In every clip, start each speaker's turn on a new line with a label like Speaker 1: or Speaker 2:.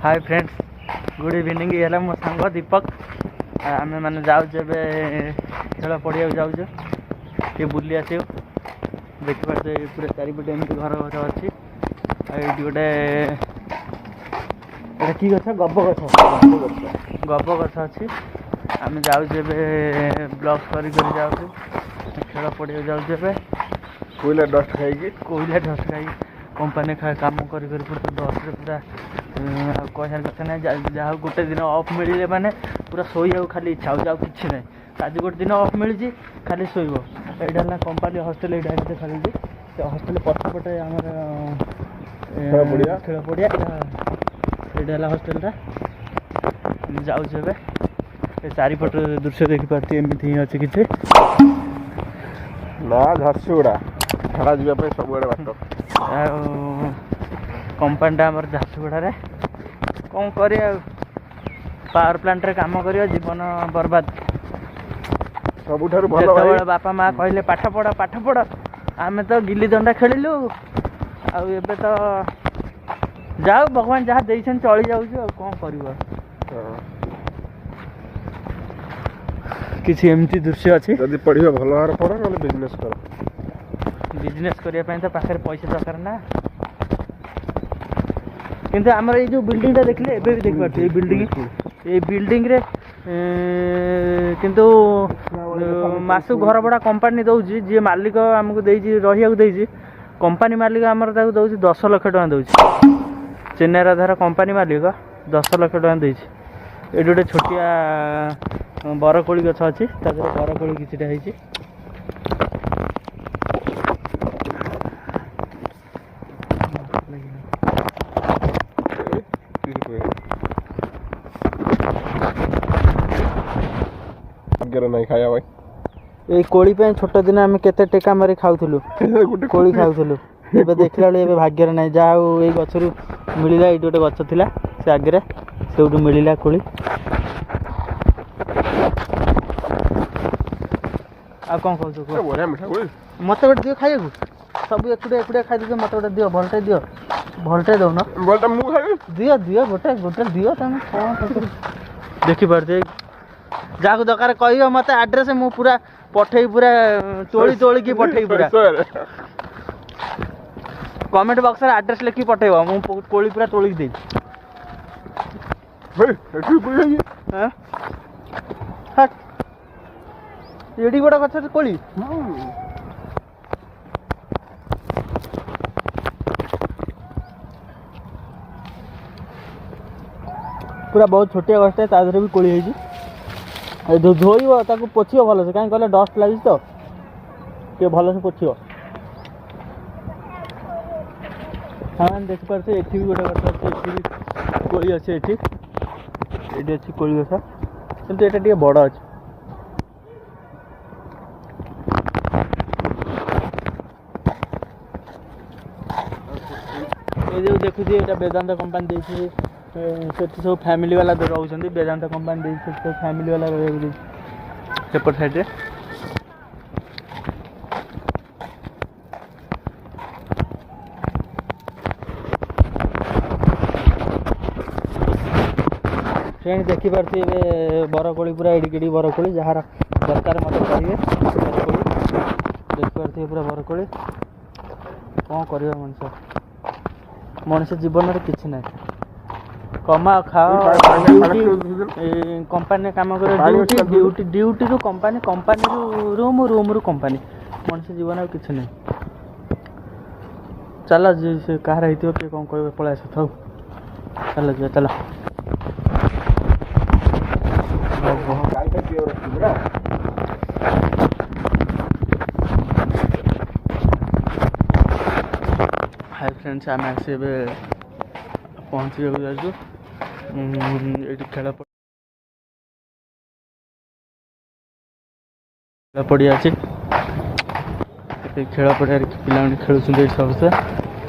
Speaker 1: Hi friends, good evening. ये मो सांग दीपक। आम मैंने जाऊे खेल पड़िया जाऊे ये बुली आस देखिए पूरा चारिपटे एमती घर घर अच्छी। ये गोटे कि गछ गब गछ अच्छी। आम जाऊे ब्लॉग कर जाऊँ खेल पड़िया जाऊे
Speaker 2: कोयला डस्ट खाई
Speaker 1: कंपानी काम कर डस्ट पूरा कहर कथा ना। जहाँ गोटे दिन अफ मिले माने पूरा शोया खाली इच्छा हो कि ना। आज गोटे दिन अफ मिली खाली शोब। यहाँ कंपानी हस्टेल यहाँ खाली हस्टेल पछपटे आम खेल पड़िया यहाँ हस्टेलटा जाऊे चारिपट दृश्य देखिपार एमती ही अच्छी किसी
Speaker 2: ना झरसुगुड़ा झाड़ा जावाई सब बाट
Speaker 1: कंपानीटा आम झारसुगुड़ा कौन कर पावर प्लांट रे काम कर जीवन बर्बाद।
Speaker 2: सबुठारु भल
Speaker 1: जो बापा माँ कहले पाठ पढ़ आम तो गिल्ली दंडा खेलु आबे तो जाओ भगवान जहाँ दे चली जाऊँ कौन कर किसी एमती दृश्य अच्छी।
Speaker 2: जदि पढ़ियो भल भाव पढ़ ना बिजनेस कर।
Speaker 1: बिजनेस करने तो पाखे पैसा दरकार ना। किंतु आमर ये जो बिल्डिंगटा देखले एबे भी देख पार्छ ये बिल्डिंग रे किंतु मासु घर भड़ा कंपानी दउची जे मालिक हमको देइची रहिया को देइची कंपानी मालिक हमर ताको दउची 10 लाख टका दउची। चेन्नईर धारा कंपानी मालिक 10 लाख टका देइची। एडी गोटे छोटिया बरकोली गछ अच्छी बरकोली किछटा ହେଇची।
Speaker 2: नहीं खाया भाई
Speaker 1: ये कोली पे छोट दिन आम केते टेका मारी खाऊलु कोली खाऊलु एबे देखला बेले भाग्य नहीं जा ये गछरु मिलला। ये गोटे गछ थिला से आगे से मिलला कोली आ कौन कहू
Speaker 2: बढ़िया मीठा कोली
Speaker 1: मत गोटे दियो खाइए सब एकुड़े खाई दे मत गोटे दियो भलटे दौन
Speaker 2: बोलता मु खाई
Speaker 1: दियो गोटे दियो तुम कौन देखी पारे जहाँ दरकार कह मत एड्रेस मु पूरा पठे पूरा तोली की पठे पूरा कमेंट बॉक्स रे एड्रेस लिखी पठेब मु कोली पूरा तोली दे। एडी गोटा गछ कोली पूरा बहुत छोटिया गछटा तादरे भी कोली है जो धोइब ताको पोछियो भल से कहीं कहले डस्ट लगी तो ये भल से पोछियो। हाँ देखिपारे ये भी गोटे गछ अच्छे भी कोली अच्छे ये अच्छी कोली गछ किंतु ये टे बड़ अच्छे। ये जो देखुची ये वेदांत कंपानी देखिए सब फैमिली वाला रोचे वेदांत कंपानी सब फैमिली वाला सेपट साइड फ्रेंड देखिपारे बरकोली पूरा एडिकेडी बरकोली जार दरकार मत कहे देखिपारे पूरा बरकोली कौन कर मनुष्य जीवन में किसी ना कमा खाओ कंपानी काम कर ड्यूटी रु कंपानी रूम रु कंपानी मनुष्य जीवन में किसी ना। चल से कहार हो किए कौन कह पलि आस था चल जा चल हाय फ्रेंड्स आम आस पहुँची जाऊँ खेल पड़िया अच्छे खेल पड़िया पिला खेलुं समस्ते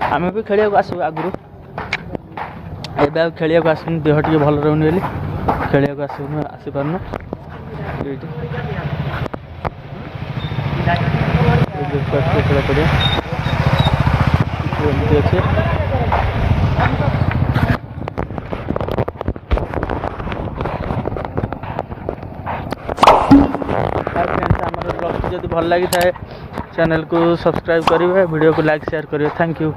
Speaker 1: आम भी खेल आसू आगु एवं खेल आसन देह टे भल रही बोली खेल आसीपारन खेल पड़िया अच्छे जदि भल लगी थाए चैनल को सब्सक्राइब करेंगे वीडियो को लाइक शेयर करेंगे थैंक यू।